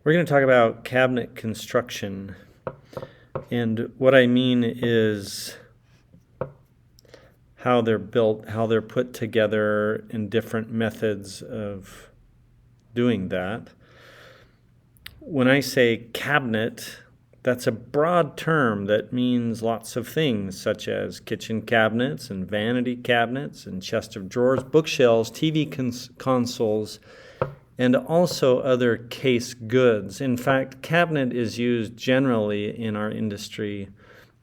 We're going to talk about cabinet construction, and what I mean is how they're built, how they're put together, and different methods of doing that. When I say cabinet, that's a broad term that means lots of things, such as kitchen cabinets and vanity cabinets and chest of drawers, bookshelves, TV consoles, and also other case goods. In fact, cabinet is used generally in our industry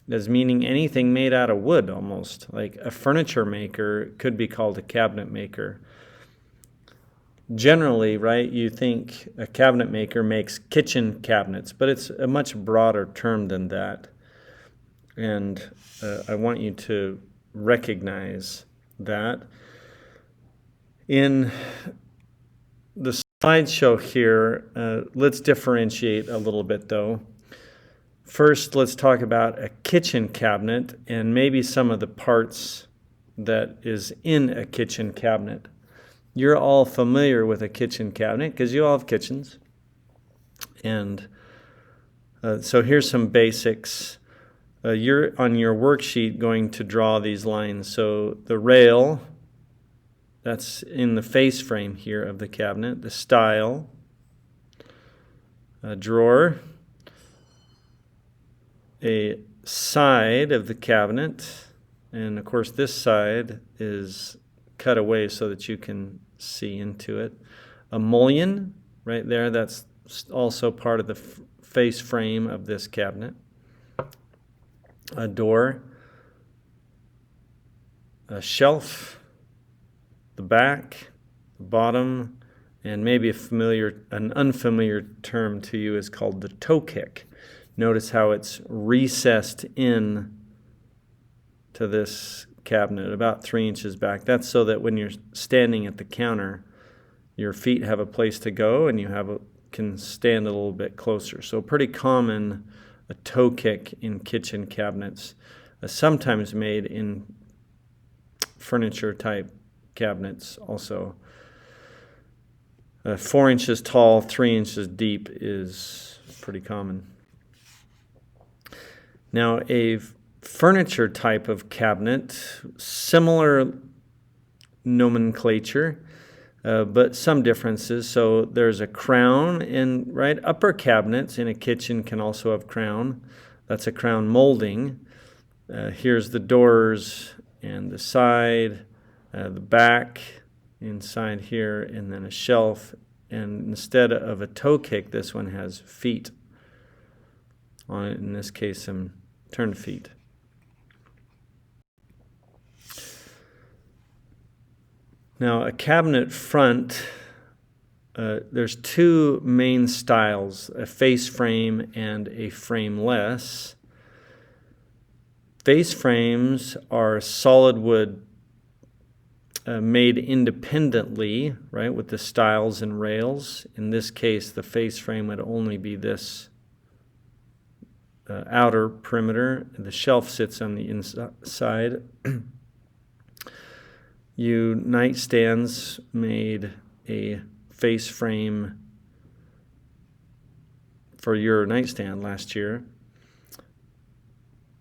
as meaning anything made out of wood almost. Like a furniture maker could be called a cabinet maker. Generally, right, you think a cabinet maker makes kitchen cabinets, but it's a much broader term than that. And I want you to recognize that. In the slideshow here, let's differentiate a little bit though. First, let's talk about a kitchen cabinet and maybe some of the parts that is in a kitchen cabinet. You're all familiar with a kitchen cabinet because you all have kitchens. And so here's some basics. You're on your worksheet going to draw these lines. So the rail, that's in the face frame here of the cabinet. The stile, a drawer, a side of the cabinet, and of course this side is cut away so that you can see into it. A mullion right there, that's also part of the face frame of this cabinet. A door, a shelf, the back, the bottom, and maybe an unfamiliar term to you is called the toe kick. Notice how it's recessed in to this cabinet about 3 inches back. That's so that when you're standing at the counter, your feet have a place to go and you can stand a little bit closer. So pretty common, a toe kick in kitchen cabinets, sometimes made in furniture type cabinets also. 4 inches tall, 3 inches deep is pretty common. Now, a furniture type of cabinet, similar nomenclature, but some differences. So there's a crown, and right upper cabinets in a kitchen can also have crown. That's a crown molding. Here's the doors and the side, the back inside here, and then a shelf. And instead of a toe kick, this one has feet on it. In this case, some turn feet. Now, a cabinet front, there's two main styles, a face frame and a frameless. Face frames are solid wood made independently, right, with the stiles and rails. In this case, the face frame would only be this outer perimeter. The shelf sits on the inside. Nightstands made a face frame for your nightstand last year.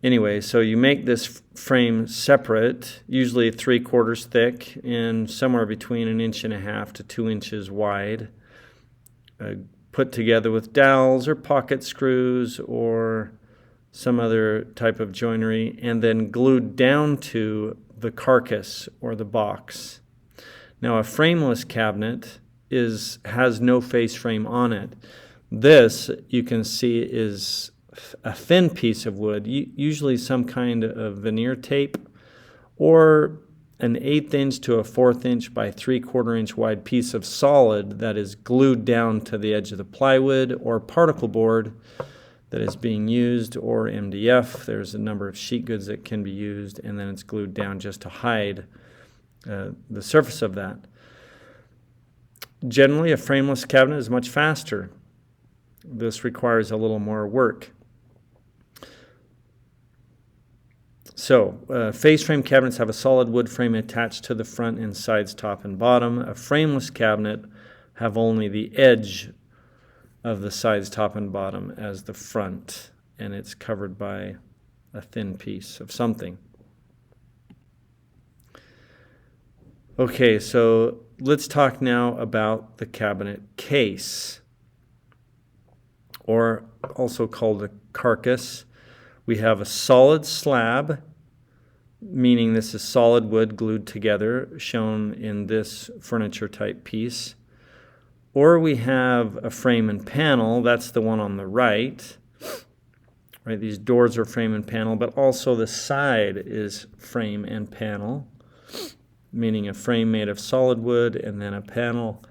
Anyway, so you make this frame separate, usually 3/4 thick and somewhere between 1.5 to 2 inches wide, put together with dowels or pocket screws or some other type of joinery, and then glued down to the carcass or the box. Now, a frameless cabinet has no face frame on it. This, you can see, is a thin piece of wood, usually some kind of veneer tape, or an 1/8 inch to a 1/4 inch by 3/4 inch wide piece of solid that is glued down to the edge of the plywood or particle board that is being used, or MDF. There's a number of sheet goods that can be used, and then it's glued down just to hide the surface of that. Generally, a frameless cabinet is much faster. This requires a little more work. So, face frame cabinets have a solid wood frame attached to the front and sides, top and bottom. A frameless cabinet have only the edge of the sides, top and bottom, as the front, and it's covered by a thin piece of something. Okay, so let's talk now about the cabinet case, or also called a carcass. We have a solid slab, meaning this is solid wood glued together, shown in this furniture type piece. Or we have a frame and panel, that's the one on the right. Right, these doors are frame and panel, but also the side is frame and panel, meaning a frame made of solid wood and then a panel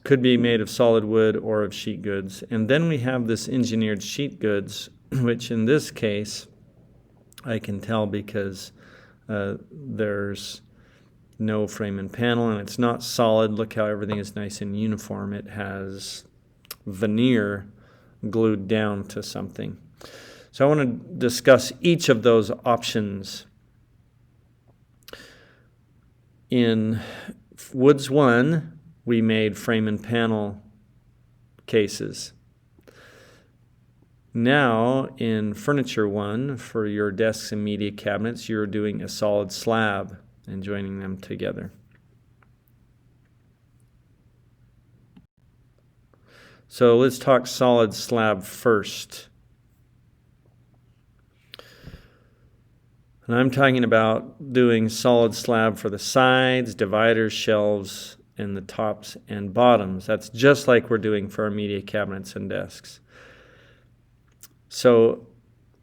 could be made of solid wood or of sheet goods. And then we have this engineered sheet goods, which in this case I can tell because there's no frame and panel and it's not solid. Look how everything is nice and uniform. It has veneer glued down to something. So I want to discuss each of those options. In Woods 1, we made frame and panel cases. Now, in Furniture 1, for your desks and media cabinets, you're doing a solid slab and joining them together. So let's talk solid slab first. And I'm talking about doing solid slab for the sides, dividers, shelves, and the tops and bottoms. That's just like we're doing for our media cabinets and desks. So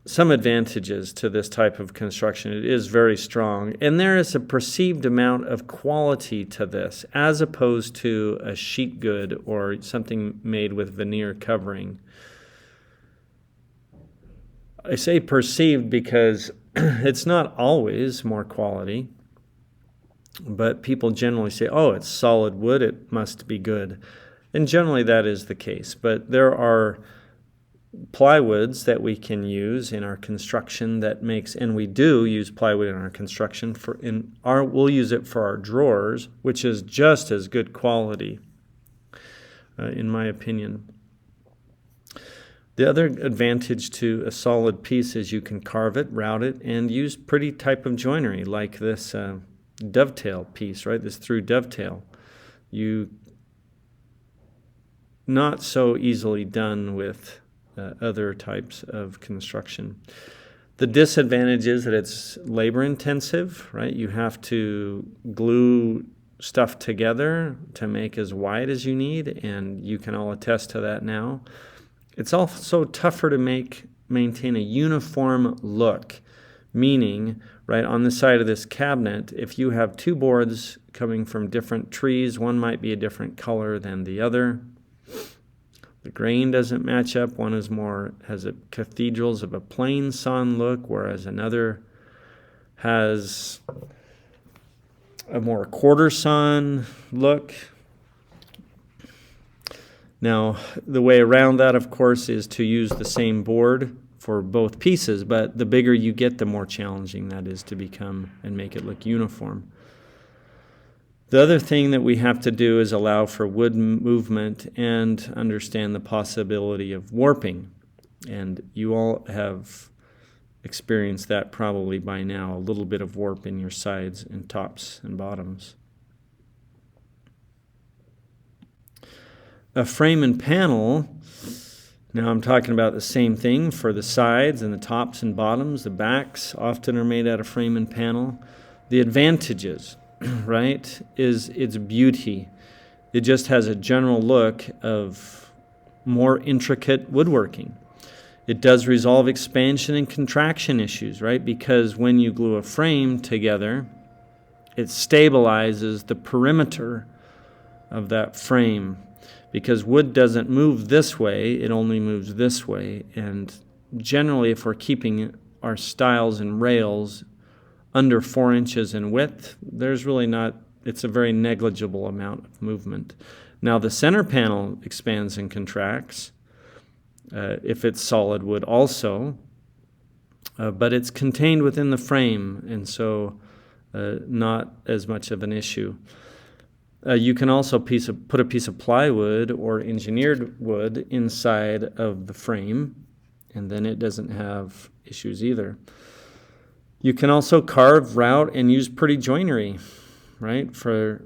some advantages to this type of construction. It is very strong, and there is a perceived amount of quality to this as opposed to a sheet good or something made with veneer covering. I say perceived because it's not always more quality, but people generally say, oh, it's solid wood, it must be good. And generally that is the case, but there are plywoods that we can use in our construction that makes, and we do use plywood in our construction, we'll use it for our drawers, which is just as good quality, in my opinion. The other advantage to a solid piece is you can carve it, route it, and use pretty type of joinery like this dovetail piece, right? This through dovetail. Not so easily done with other types of construction. The disadvantage is that it's labor intensive, right? You have to glue stuff together to make as wide as you need, and you can all attest to that now. It's also tougher to maintain a uniform look, meaning, right, on the side of this cabinet, if you have two boards coming from different trees, one might be a different color than the other. The grain doesn't match up. One has a cathedrals of a plain sawn look, whereas another has a more quarter sawn look. Now, the way around that, of course, is to use the same board for both pieces, but the bigger you get, the more challenging that is to become and make it look uniform. The other thing that we have to do is allow for wood movement and understand the possibility of warping. And you all have experienced that probably by now, a little bit of warp in your sides and tops and bottoms. A frame and panel, now I'm talking about the same thing for the sides and the tops and bottoms. The backs often are made out of frame and panel. The advantages, right, is its beauty. It just has a general look of more intricate woodworking. It does resolve expansion and contraction issues, right, because when you glue a frame together, it stabilizes the perimeter of that frame. Because wood doesn't move this way, it only moves this way. And generally, if we're keeping our stiles and rails under 4 inches in width, it's a very negligible amount of movement. Now, the center panel expands and contracts, if it's solid wood also, but it's contained within the frame, and so not as much of an issue. You can also put a piece of plywood or engineered wood inside of the frame, and then it doesn't have issues either. You can also carve, route, and use pretty joinery, right, for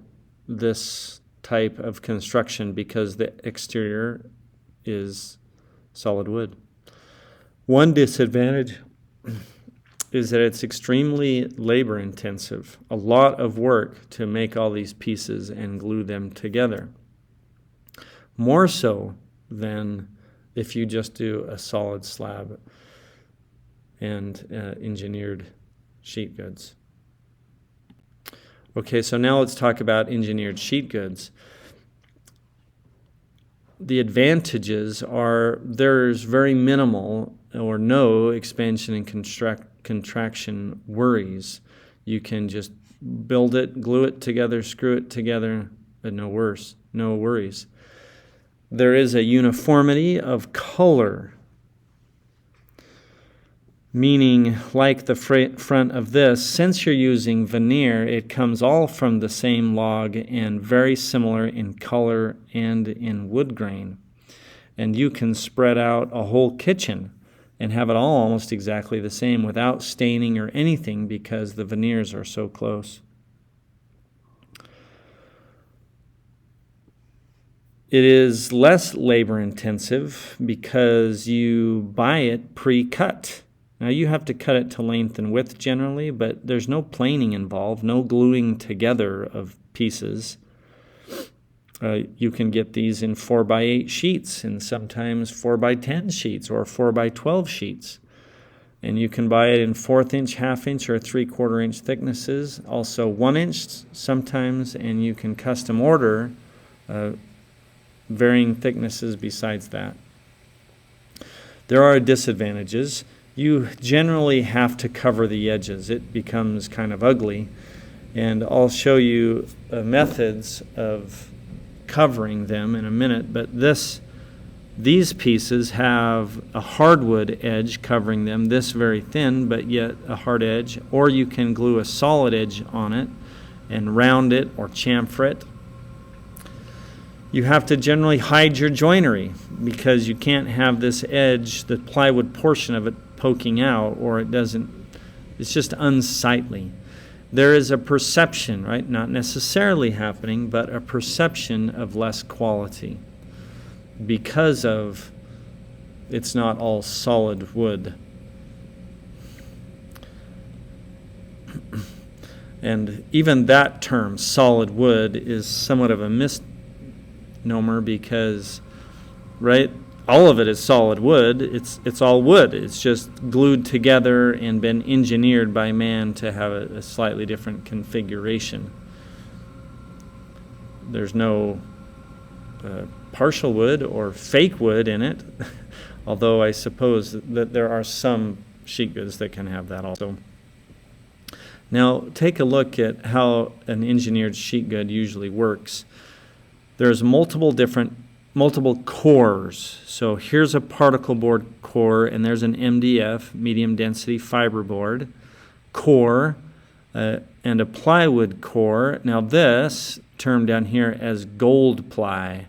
this type of construction because the exterior is solid wood. One disadvantage is that it's extremely labor intensive, a lot of work to make all these pieces and glue them together. More so than if you just do a solid slab and engineered sheet goods. Okay, so now let's talk about engineered sheet goods. The advantages are there's very minimal or no expansion and contraction worries. You can just build it, glue it together, screw it together, but no worries. There is a uniformity of color, meaning like the front of this, since you're using veneer, it comes all from the same log and very similar in color and in wood grain. And you can spread out a whole kitchen and have it all almost exactly the same without staining or anything because the veneers are so close. It is less labor intensive because you buy it pre-cut. Now you have to cut it to length and width generally, but there's no planing involved, no gluing together of pieces. You can get these in 4x8 sheets and sometimes 4x10 sheets or 4x12 sheets. And you can buy it in 1/4 inch, 1/2 inch, or 3/4 inch thicknesses, also 1 inch sometimes, and you can custom order varying thicknesses besides that. There are disadvantages. You generally have to cover the edges. It becomes kind of ugly. And I'll show you methods of covering them in a minute, but these pieces have a hardwood edge covering them, this very thin, but yet a hard edge, or you can glue a solid edge on it and round it or chamfer it. You have to generally hide your joinery because you can't have this edge, the plywood portion of it, poking out, or it's just unsightly. There is a perception, right? Not necessarily happening, but a perception of less quality because of it's not all solid wood. And even that term, solid wood, is somewhat of a misnomer because, right, all of it is solid wood. It's all wood. It's just glued together and been engineered by man to have a slightly different configuration. There's no partial wood or fake wood in it, although I suppose that there are some sheet goods that can have that also. Now take a look at how an engineered sheet good usually works. There's multiple cores. So here's a particle board core, and there's an MDF, medium density fiberboard core, and a plywood core. Now this termed down here as gold ply.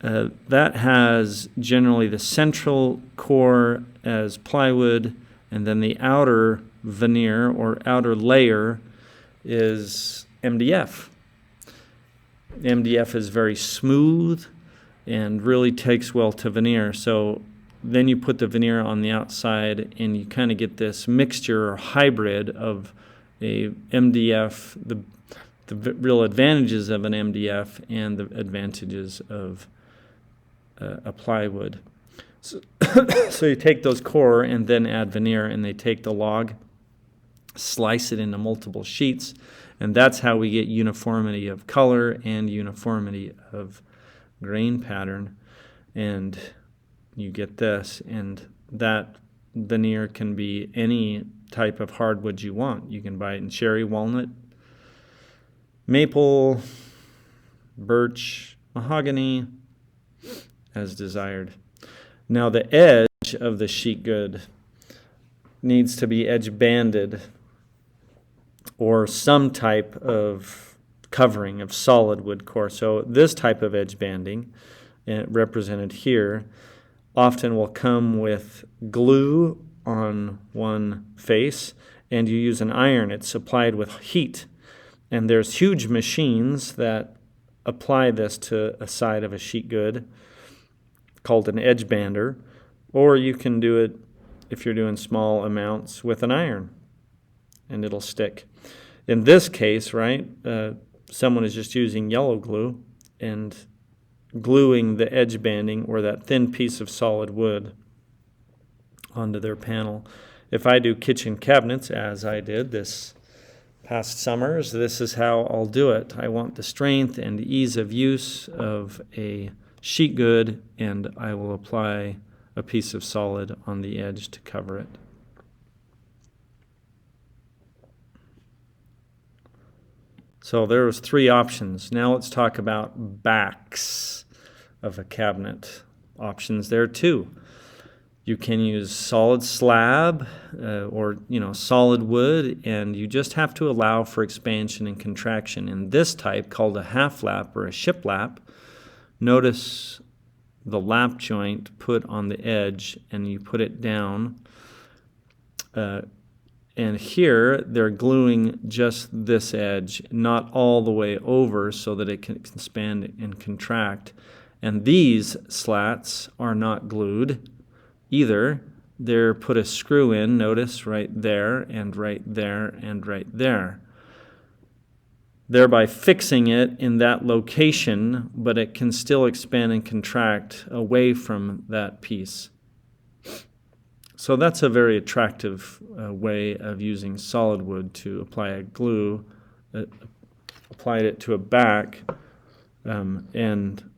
That has generally the central core as plywood, and then the outer veneer or outer layer is MDF. MDF is very smooth and really takes well to veneer. So then you put the veneer on the outside and you kind of get this mixture or hybrid of a MDF, the real advantages of an MDF and the advantages of a plywood. So you take those core and then add veneer, and they take the log, slice it into multiple sheets, and that's how we get uniformity of color and uniformity of grain pattern. And you get this, and that veneer can be any type of hardwood you want. You can buy it in cherry, walnut, maple, birch, mahogany, as desired. Now the edge of the sheet good needs to be edge banded or some type of covering of solid wood core. So this type of edge banding, represented here, often will come with glue on one face, and you use an iron. It's supplied with heat, and there's huge machines that apply this to a side of a sheet good called an edge bander, or you can do it if you're doing small amounts with an iron, and it'll stick. In this case, right, someone is just using yellow glue and gluing the edge banding or that thin piece of solid wood onto their panel. If I do kitchen cabinets, as I did this past summers, this is how I'll do it. I want the strength and ease of use of a sheet good, and I will apply a piece of solid on the edge to cover it. So there was 3 options. Now let's talk about backs of a cabinet. Options there too. You can use solid slab or solid wood, and you just have to allow for expansion and contraction. In this type, called a half lap or a shiplap, notice the lap joint put on the edge, and you put it down. And here they're gluing just this edge, not all the way over, so that it can expand and contract. And these slats are not glued either. They're put a screw in, notice, right there and right there and right there, thereby fixing it in that location, but it can still expand and contract away from that piece. So that's a very attractive way of using solid wood to apply a glue, applied it to a back, and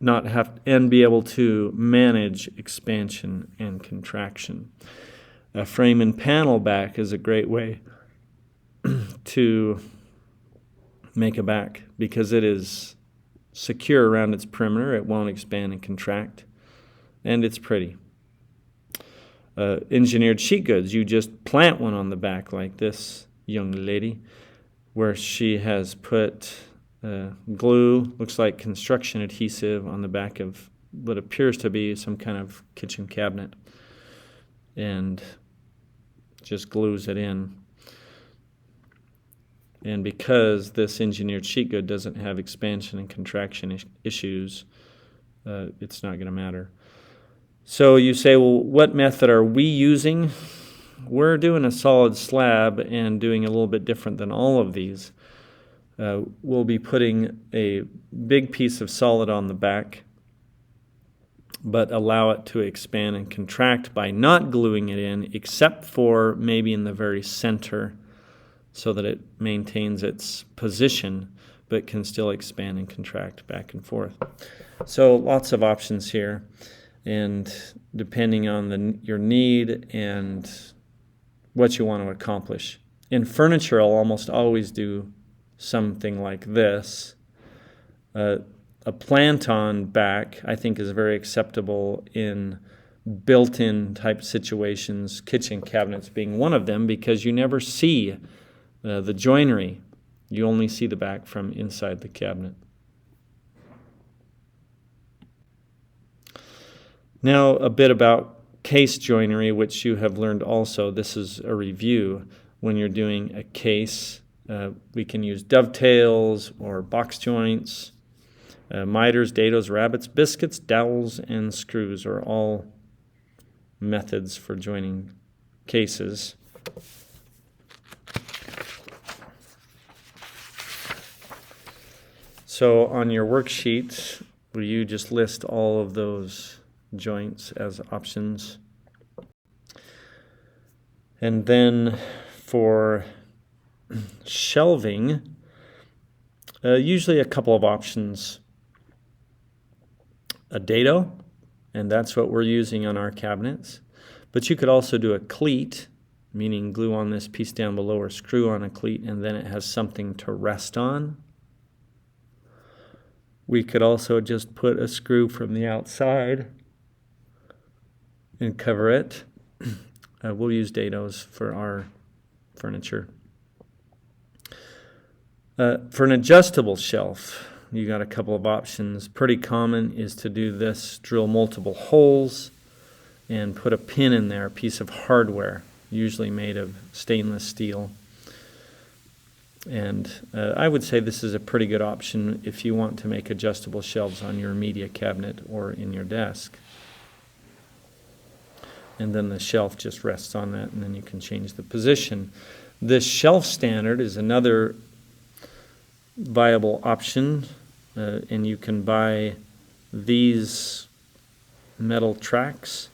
not have and be able to manage expansion and contraction. A frame and panel back is a great way to make a back because it is secure around its perimeter. It won't expand and contract, and it's pretty. Engineered sheet goods, you just plant one on the back like this young lady, where she has put glue, looks like construction adhesive, on the back of what appears to be some kind of kitchen cabinet, and just glues it in. And because this engineered sheet good doesn't have expansion and contraction issues, it's not going to matter. So you say, well, what method are we using? We're doing a solid slab and doing a little bit different than all of these. We'll be putting a big piece of solid on the back, but allow it to expand and contract by not gluing it in, except for maybe in the very center, so that it maintains its position, but can still expand and contract back and forth. So lots of options here. And depending on your need and what you want to accomplish. In furniture, I'll almost always do something like this. A plant-on back, I think, is very acceptable in built-in type situations, kitchen cabinets being one of them, because you never see the joinery. You only see the back from inside the cabinet. Now a bit about case joinery, which you have learned also. This is a review. When you're doing a case, we can use dovetails or box joints. Miters, dados, rabbets, biscuits, dowels, and screws are all methods for joining cases. So on your worksheet, will you just list all of those joints as options? And then for shelving, usually a couple of options. A dado, and that's what we're using on our cabinets. But you could also do a cleat, meaning glue on this piece down below or screw on a cleat, and then it has something to rest on. We could also just put a screw from the outside and cover it. We'll use dados for our furniture. For an adjustable shelf, you got a couple of options. Pretty common is to do this: drill multiple holes and put a pin in there, a piece of hardware, usually made of stainless steel. And I would say this is a pretty good option if you want to make adjustable shelves on your media cabinet or in your desk. And then the shelf just rests on that, and then you can change the position. This shelf standard is another viable option, and you can buy these metal tracks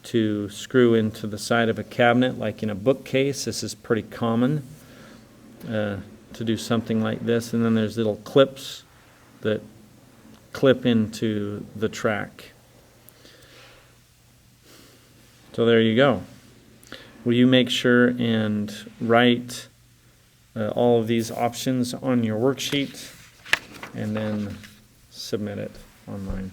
to screw into the side of a cabinet, like in a bookcase. This is pretty common to do something like this. And then there's little clips that clip into the track. So there you go. Will you make sure and write all of these options on your worksheet and then submit it online?